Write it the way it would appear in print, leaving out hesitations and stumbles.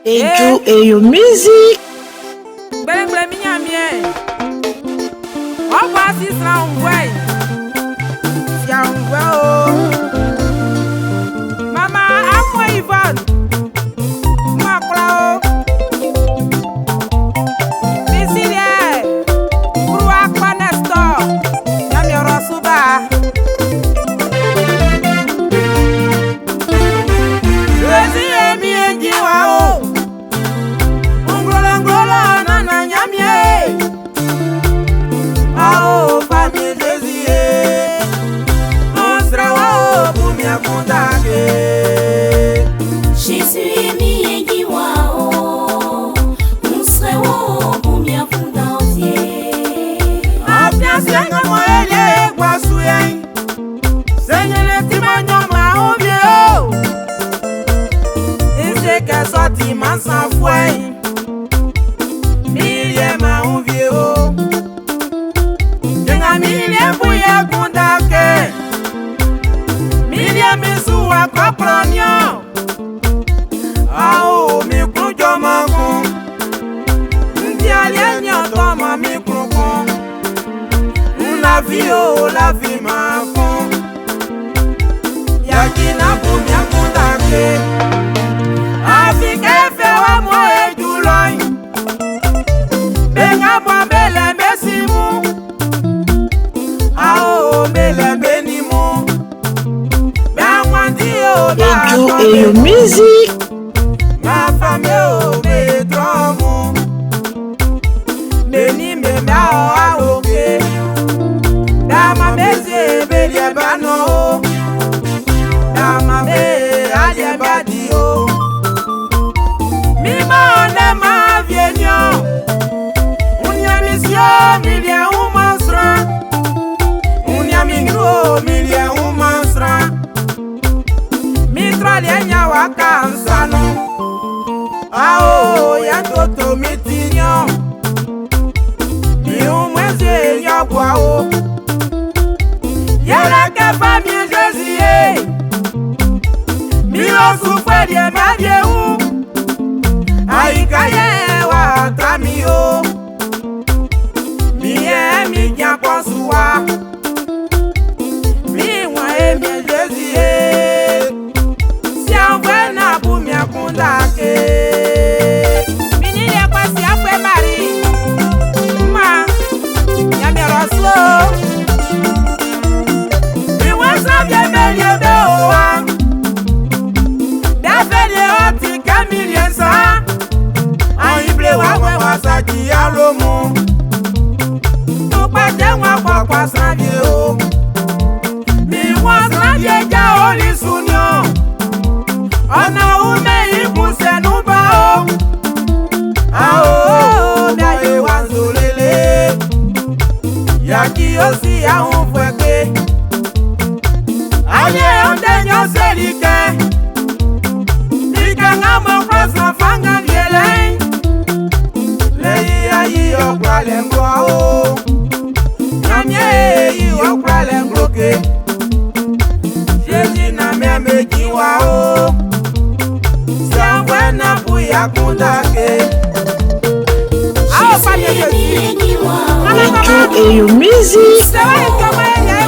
Ejo music. Gbẹ̀rẹ̀gbẹ̀rẹ̀ mi yàn mí ẹ̀. Ọ̀pọ̀ àṣìṣe ọ̀húnwẹ̀. Ṣé ọ̀húnwẹ̀ o? Mama afọ Ivan. Mú àkùrà o. Mi sì rí ẹ̀. Kúrú akpa nẹ́sítọ̀. Yàmi ọ̀rọ̀ súbà. Lèzi èmi èjì wá o. Ngolongolo nana nyami e. Ao fami Lèzi e. Onsra wa o bumi akundake. Jésus est mi egi wa o. Onsra wa o bumi akundake. Apia senga mo ele gwasu yen. Senyele timanyo ma obie o. Ise ke soti mansan fwen. Milie ma obie o. Jenga milie buye kundake. Milie misuwa kopronyo. Ao mi kunjo makun. Ndi alienyo toma mi kunkun. La vie o la vie ma kun. Yakina bumi akundake. Afike fe wa mo ejuloi. Benga mo bele mesimu. Ao bele benimu. Bangwandi o Ejo music. ma fame o me dromu. Beni me ma o awoke. Dama meze belie bano. Dama me alie badi o. Mi ma one ma vienyo. Unya misio milie umansra. Unya mingro milie umansra. Mitra lienya waka ansano. Ao ya toto mitinyo. Mi umweze yabwa o. Yala ke famille Jésus. Mi o souffre de ma vie ou. Aïkaye wa tami o. Mi mi nya konsuwa. Mi wa mi Jésus. Si envoie na bu mi akundake. Mi ni le kwa si afwe mari. Ma ya mi roso. Alomo to pa je won papa sanje o mi won sanje ja ori sunyo ona u me ikun senu ba o a o da e wanzolele ya ki o si ahun feke aye onde nyo selike ikanga mo kwasa fanga yele yi okwalengro o namye yi okwalengro ke Jésus na me meji wa o sanwe na buya kundake Jésus est mi egi wa o. Ejo music. Sewa ikoma ye